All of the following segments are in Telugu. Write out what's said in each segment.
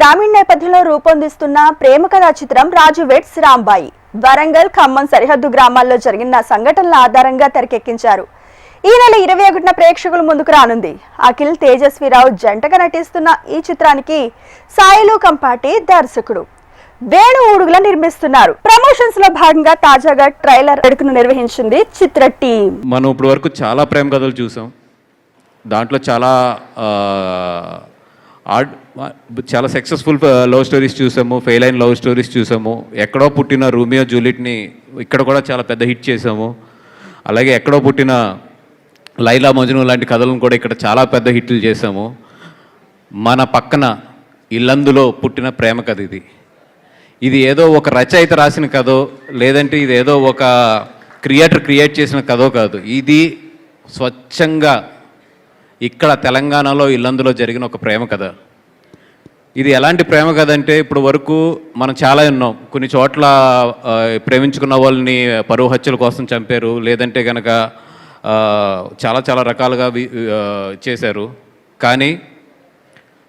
గ్రామీణ నేపథ్యంలో రూపొందిస్తున్న ప్రేమ కథా చిత్రం రాజు వెడ్స్ రాంబాయి వరంగల్ ఖమ్మం సరిహద్దు గ్రామాల్లో జరిగిన సంఘటనల ఆధారంగా తెరకెక్కించారు. ఈ నెల 21న ప్రేక్షకుల ముందుకు రానుంది. అఖిల్ తేజస్విరావు జంటగా నటిస్తున్న ఈ చిత్రానికి సాయిలు కంపాటి దర్శకుడు వేణు ఊడుగుల నిర్మిస్తున్నారు. ప్రమోషన్స్ లో భాగంగా తాజాగా ట్రైలర్ వేడుకను నిర్వహించింది చిత్ర టీం. మనం ఇప్పుడు వరకు చాలా ప్రేమ కథలు చూసాం. దాంట్లో చాలా సక్సెస్ఫుల్ లవ్ స్టోరీస్ చూసాము, ఫెయిల్ అయిన లవ్ స్టోరీస్ చూసాము. ఎక్కడో పుట్టిన రోమియో జూలియట్ని ఇక్కడ కూడా చాలా పెద్ద హిట్ చేసాము. అలాగే ఎక్కడో పుట్టిన లైలా మజ్ను లాంటి కథలను కూడా ఇక్కడ చాలా పెద్ద హిట్లు చేసాము. మన పక్కన ఇల్లందులో పుట్టిన ప్రేమ కథ ఇది ఏదో ఒక రచయిత రాసిన కథో లేదంటే ఇది ఏదో ఒక క్రియేటర్ క్రియేట్ చేసిన కథో కాదు. ఇది స్వచ్ఛంగా ఇక్కడ తెలంగాణలో ఇల్లందులో జరిగిన ఒక ప్రేమ కథ. ఇది ఎలాంటి ప్రేమ కథ అంటే ఇప్పుడు వరకు మనం చాలా విన్నాం. కొన్ని చోట్ల ప్రేమించుకున్న వాళ్ళని పరువు హత్యల కోసం చంపారు, లేదంటే కనుక చాలా చాలా రకాలుగా చేశారు. కానీ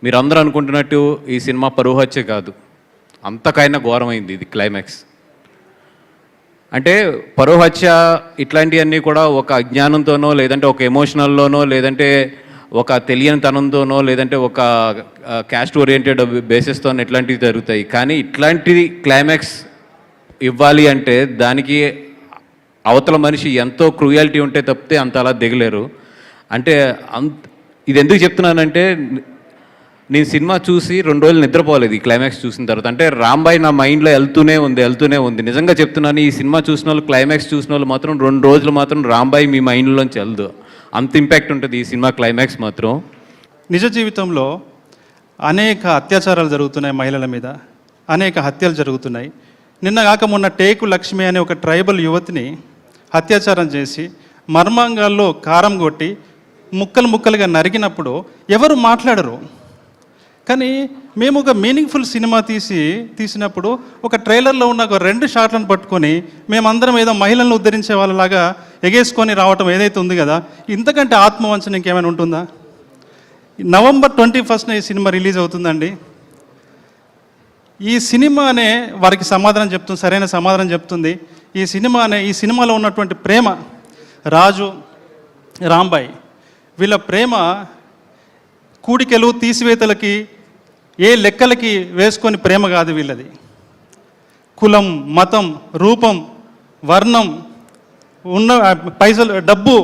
మీరందరూ అనుకుంటున్నట్టు ఈ సినిమా పరువు హత్య కాదు, అంతకైనా ఘోరమైంది ఇది క్లైమాక్స్. అంటే పరువు హత్య ఇట్లాంటివన్నీ కూడా ఒక అజ్ఞానంతోనో లేదంటే ఒక ఎమోషనల్లోనో లేదంటే ఒక తెలియని తనంతోనో లేదంటే ఒక క్యాస్ట్ ఓరియంటెడ్ బేసిస్తోనో ఇట్లాంటివి జరుగుతాయి. కానీ ఇట్లాంటిది క్లైమాక్స్ ఇవ్వాలి అంటే దానికి అవతల మనిషి ఎంతో క్రూయాలిటీ ఉంటే తప్పితే అంత అలా దిగలేరు. అంటే ఇది ఎందుకు చెప్తున్నానంటే నేను సినిమా చూసి 2 రోజులు నిద్రపోలేదు ఈ క్లైమాక్స్ చూసిన తర్వాత. అంటే రాంబాయి నా మైండ్లో వెళ్తూనే ఉంది. నిజంగా చెప్తున్నాను, ఈ సినిమా చూసిన వాళ్ళు క్లైమాక్స్ చూసిన వాళ్ళు మాత్రం 2 రోజులు మాత్రం రాంబాయి మీ మైండ్లోంచి వెళ్దు. అంత ఇంపాక్ట్ ఉంటుంది ఈ సినిమా క్లైమాక్స్ మాత్రం. నిజ జీవితంలో అనేక అత్యాచారాలు జరుగుతున్నాయి, మహిళల మీద అనేక హత్యలు జరుగుతున్నాయి. నిన్న కాక మొన్న టేకు లక్ష్మి అనే ఒక ట్రైబల్ యువతిని అత్యాచారం చేసి మర్మాంగాల్లో కారం కొట్టి ముక్కలుగా నరికినప్పుడు ఎవరు మాట్లాడరు. కానీ మేము ఒక మీనింగ్ఫుల్ సినిమా తీసినప్పుడు ఒక ట్రైలర్లో ఉన్న ఒక 2 షాట్లను పట్టుకొని మేమందరం ఏదో మహిళలను ఉద్ధరించే వాళ్ళలాగా ఎగేసుకొని రావటం ఏదైతే ఉంది కదా, ఇంతకంటే ఆత్మవంచన ఇంకేమైనా ఉంటుందా? నవంబర్ 21న ఈ సినిమా రిలీజ్ అవుతుందండి. ఈ సినిమానే వారికి సరైన సమాధానం చెప్తుంది. ఈ సినిమాలో ఉన్నటువంటి ప్రేమ, రాజు రాంబాయి వీళ్ళ ప్రేమ కూడికలు తీసివేతలకి ఏ లెక్కలకి వేసుకొని ప్రేమ కాదు వీళ్ళది. కులం, మతం, రూపం, వర్ణం, ఉన్న పైసలు, డబ్బు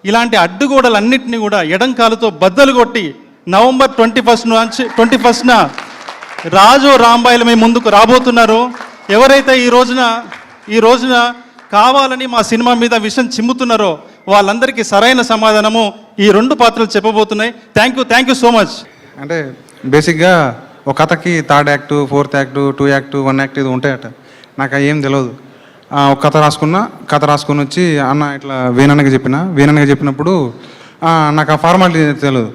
ఇలాంటి అడ్డుగోడలన్నింటినీ కూడా ఎడంకాలతో బద్దలు కొట్టి నవంబర్ 21న రాజు రాంబాయిలు మేము ముందుకు రాబోతున్నారు. ఎవరైతే ఈ రోజున కావాలని మా సినిమా మీద విషం చిమ్ముతున్నారో వాళ్ళందరికీ సరైన సమాధానము ఈ 2 పాత్రలు చెప్పబోతున్నాయి. Thank you so much. అంటే బేసిక్గా ఒక కథకి 3rd act, 4th act, 2 act, 1 act ఇది ఉంటాయట. నాకు ఏం తెలియదు. ఒక కథ రాసుకొని వచ్చి అన్న ఇట్లా వీణన్నకి చెప్పినప్పుడు నాకు ఆ ఫార్మాలిటీ తెలియదు.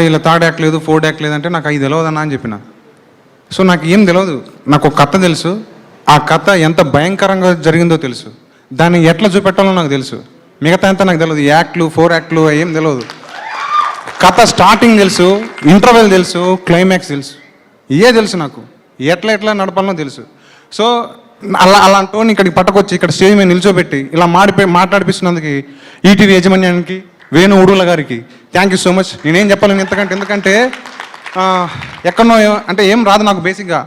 ఇలా 3rd యాక్ట్ లేదు, 4th యాక్ట్ లేదంటే నాకు అది తెలియదు అన్న అని చెప్పిన. సో నాకు ఏం తెలియదు. నాకు ఒక కథ తెలుసు, ఆ కథ ఎంత భయంకరంగా జరిగిందో తెలుసు, దాన్ని ఎట్లా చూపెట్టాలో నాకు తెలుసు. మిగతా అంతా నాకు తెలియదు. యాక్ట్లు, 4 యాక్ట్లు ఏం తెలియదు. కథ స్టార్టింగ్ తెలుసు, ఇంటర్వెల్ తెలుసు, క్లైమాక్స్ తెలుసు. ఇవే తెలుసు నాకు. ఎట్లా నడపాలనో తెలుసు. సో అలాంటి టోన్ ఇక్కడికి పట్టుకొచ్చి ఇక్కడ స్టేజ్ మీద నిల్చోబెట్టి ఇలా మాట్లాడిపిస్తున్నందుకు ఈటీవీ యాజమాన్యానికి, వేణు ఊడుగుల గారికి థ్యాంక్ యూ సో మచ్. నేనేం చెప్పాలని ఎందుకంటే ఎక్కడనో అంటే ఏం రాదు నాకు. బేసిక్గా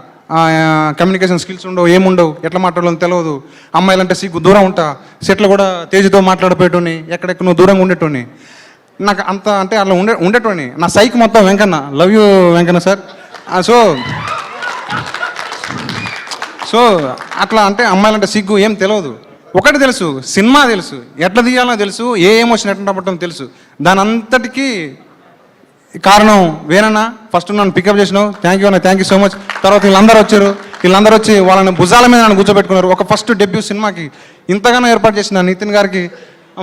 కమ్యూనికేషన్ స్కిల్స్ ఉండవు, ఏముండవు, ఎట్లా మాట్లాడాలని తెలియదు. అమ్మాయిలంటే సిగ్గు, దూరం ఉంటా. సెట్లో కూడా తేజుతో మాట్లాడిపోయేటోని, ఎక్కడెక్కడ దూరంగా ఉండేటోని. నాకు అంత అంటే అలా ఉండేటోని. నా సైక్ మొత్తం Venkanna. Love you Venkanna sir. So అట్లా అంటే అమ్మాయిలంటే సిగ్గు ఏం తెలియదు. ఒకటి తెలుసు, సినిమా తెలుసు, ఎట్లా తీయాలో తెలుసు, ఏ ఎమోషన్ ఎట్లా పట్టడం తెలుసు. దాని అంతటికీ కారణం వేనన్న. ఫస్ట్ నన్ను పికప్ చేసినావు, థ్యాంక్ యూ సో మచ్. తర్వాత వీళ్ళందరూ వచ్చి వాళ్ళని భుజాల మీద నన్ను కూర్చోబెట్టుకున్నారు. ఒక ఫస్ట్ డెబ్యూ సినిమాకి ఇంతగానో ఏర్పాటు చేసిన నితిన్ గారికి,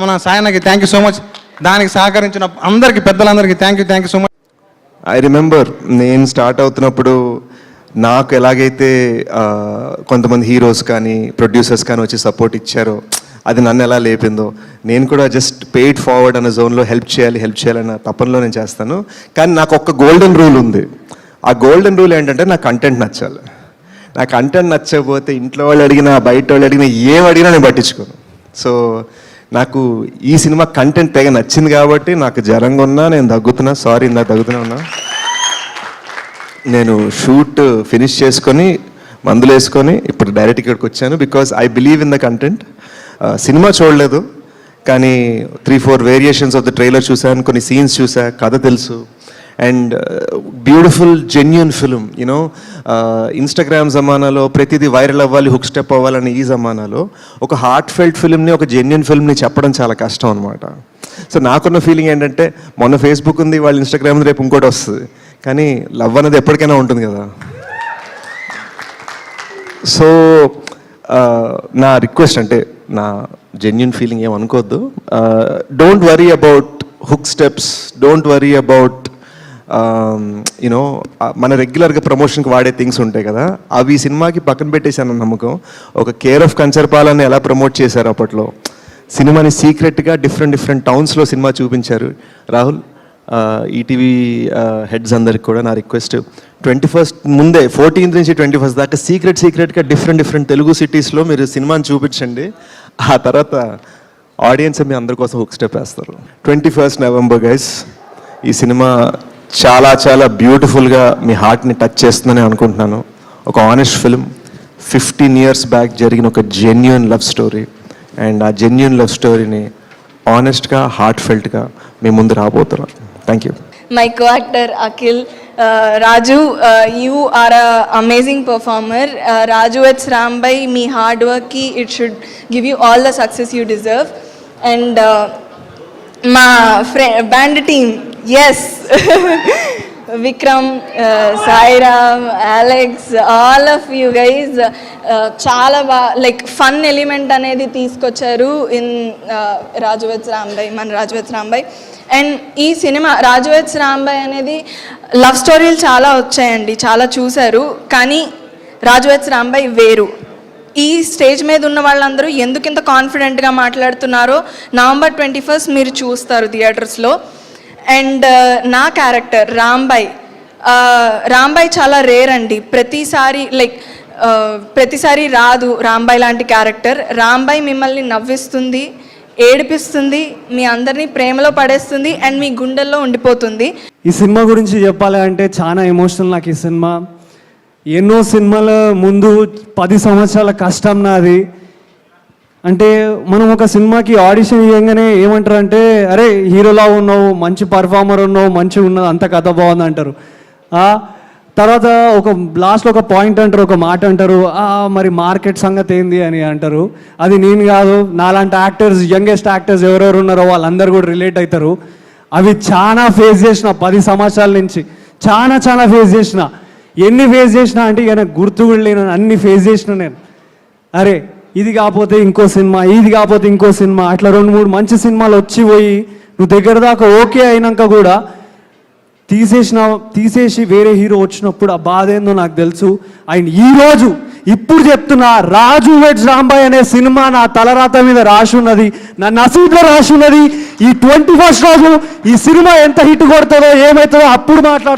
మన సాయన్నకి థ్యాంక్ యూ సో మచ్. దానికి సహకరించిన అందరికీ, పెద్దలందరికీ thank you so much. I remember నేను స్టార్ట్ అవుతున్నప్పుడు నాకు ఎలాగైతే కొంతమంది హీరోస్ కానీ ప్రొడ్యూసర్స్ కానీ వచ్చి సపోర్ట్ ఇచ్చారో అది నన్ను ఎలా లేపిందో, నేను కూడా జస్ట్ పెయిడ్ ఫార్వర్డ్ అన్న జోన్లో హెల్ప్ చేయాలన్న తపనలో నేను చేస్తాను. కానీ నాకు ఒక గోల్డెన్ రూల్ ఉంది. ఆ గోల్డెన్ రూల్ ఏంటంటే నాకు కంటెంట్ నచ్చాలి. నా కంటెంట్ నచ్చకపోతే ఇంట్లో వాళ్ళు అడిగినా బయట వాళ్ళు అడిగినా ఏం అడిగినా నేను పట్టించుకోను. సో నాకు ఈ సినిమా కంటెంట్ తెగ నచ్చింది కాబట్టి నాకు జ్వరంగా ఉన్నా నేను దగ్గుతున్నా, సారీ ఇందా దగ్గుతున్నా ఉన్నా. నేను షూట్ ఫినిష్ చేసుకొని మందులు వేసుకొని ఇప్పుడు డైరెక్ట్ ఇక్కడికి వచ్చాను because I believe in the content. Cinema చూడలేదు కానీ 3-4 వేరియేషన్స్ ఆఫ్ ద ట్రైలర్ చూశాను, కొన్ని సీన్స్ చూసా, కథ తెలుసు. And beautiful genuine film. You know Instagram జమానాలో ప్రతిదీ వైరల్ అవ్వాలి, హుక్ స్టెప్ అవ్వాలని ఈ జమానాలో ఒక హార్ట్ ఫెల్ట్ ఫిల్మ్ని, ఒక జెన్యూన్ ఫిల్మ్ని చెప్పడం చాలా కష్టం అనమాట. సో నాకున్న ఫీలింగ్ ఏంటంటే మొన్న ఫేస్బుక్ ఉంది, వాళ్ళ ఇన్స్టాగ్రామ్ ఉంది, రేపు ఇంకోటి వస్తుంది, కానీ లవ్ అనేది ఎప్పటికైనా ఉంటుంది కదా. సో నా రిక్వెస్ట్ అంటే నా జెన్యూన్ ఫీలింగ్ ఏమనుకోవద్దు. Don't worry about hook steps, don't worry about you know మన రెగ్యులర్గా ప్రమోషన్కి వాడే థింగ్స్ ఉంటాయి కదా, అవి సినిమాకి పక్కన పెట్టేశాను నమ్మకం. ఒక కేర్ ఆఫ్ కంచర్పాలని ఎలా ప్రమోట్ చేశారు అప్పట్లో, సినిమాని సీక్రెట్గా డిఫరెంట్ టౌన్స్లో సినిమా చూపించారు. రాహుల్, ఈటీవీ హెడ్స్ అందరికి కూడా నా రిక్వెస్ట్, 21st ముందే 14th నుంచి 21st దాకా సీక్రెట్గా డిఫరెంట్ తెలుగు సిటీస్లో మీరు సినిమాని చూపించండి. ఆ తర్వాత ఆడియన్స్ మీ అందరి కోసం హుక్ స్టెప్ వేస్తారు. 21st November guys. ఈ సినిమా చాలా బ్యూటిఫుల్గా మీ హార్ట్ని టచ్ చేస్తుందని అనుకుంటున్నాను. ఒక ఆనెస్ట్ ఫిల్మ్, 15 years బ్యాక్ జరిగిన ఒక జెన్యూన్ లవ్ స్టోరీ. అండ్ ఆ జెన్యూన్ లవ్ స్టోరీని ఆనెస్ట్గా, హార్ట్ ఫెల్ట్గా మీ ముందు రాబోతున్నాను. Thank you. My co-actor Akhil, Raju, you are an amazing performer. Raju, it's Rambai, me hard work ki it should give you all the success you deserve. And my friend, band team, yes, Vikram, Sairam, Alex, all of you guys, చాలా లైక్ ఫన్ ఎలిమెంట్ అనేది తీసుకొచ్చారు ఇన్ రాజు వెడ్స్ రాంబాయ్, మన రాజు వెడ్స్ రాంబాయ్. అండ్ ఈ సినిమా రాజు వెడ్స్ రాంబాయ్ అనేది లవ్ స్టోరీలు చాలా వచ్చాయండి, చాలా చూశారు, కానీ రాజు వెడ్స్ రాంబాయ్ వేరు. ఈ స్టేజ్ మీద ఉన్న వాళ్ళందరూ ఎందుకు ఇంత కాన్ఫిడెంట్గా మాట్లాడుతున్నారో November 21st మీరు చూస్తారు థియేటర్స్లో. అండ్ నా క్యారెక్టర్ రాంబాయ్ చాలా రేర్ అండి. ప్రతిసారి రాదు రాంబాయ్ లాంటి క్యారెక్టర్. రాంబాయ్ మిమ్మల్ని నవ్విస్తుంది, ఏడిపిస్తుంది, మీ అందరినీ ప్రేమలో పడేస్తుంది అండ్ మీ గుండెల్లో ఉండిపోతుంది. ఈ సినిమా గురించి చెప్పాలి అంటే చాలా ఎమోషనల్ నాకు ఈ సినిమా. ఎన్నో సినిమాల ముందు 10 సంవత్సరాల కష్టం నాది. అంటే మనం ఒక సినిమాకి ఆడిషన్ ఇవ్వగానే ఏమంటారు అంటే, అరే హీరోలా ఉన్నావు, మంచి పర్ఫార్మర్ ఉన్నావు, మంచిగా ఉన్నది, అంత కథ బాగుంది అంటారు. తర్వాత ఒక లాస్ట్లో ఒక పాయింట్ అంటారు, ఒక మాట అంటారు, మరి మార్కెట్ సంగతి ఏంది అని అంటారు. అది నేను కాదు, నాలాంటి యాక్టర్స్, యంగెస్ట్ యాక్టర్స్ ఎవరెవరు ఉన్నారో వాళ్ళందరూ కూడా రిలేట్ అవుతారు. అవి చాలా ఫేస్ చేసిన 10 సంవత్సరాల నుంచి చాలా ఫేస్ చేసిన. ఎన్ని ఫేస్ చేసినా అంటే ఇక నాకు గుర్తు కూడా లేను, అన్ని ఫేస్ చేసిన నేను. అరే ఇది కాకపోతే ఇంకో సినిమా, ఇది కాకపోతే ఇంకో సినిమా, అట్లా 2-3 మంచి సినిమాలు వచ్చి పోయి నువ్వు దగ్గర దాకా ఓకే అయినాక కూడా తీసేసి వేరే హీరో వచ్చినప్పుడు ఆ బాధ ఏందో నాకు తెలుసు. అండ్ ఈరోజు ఇప్పుడు చెప్తున్నా, రాజు వెడ్స్ రాంబాయ్ అనే సినిమా నా తలరాత మీద రాసి ఉన్నది, నా నసీబ్లో రాసి ఉన్నది. ఈ 21st రోజు ఈ సినిమా ఎంత హిట్ కొడుతుందో ఏమవుతుందో అప్పుడు మాట్లాడుతుంది.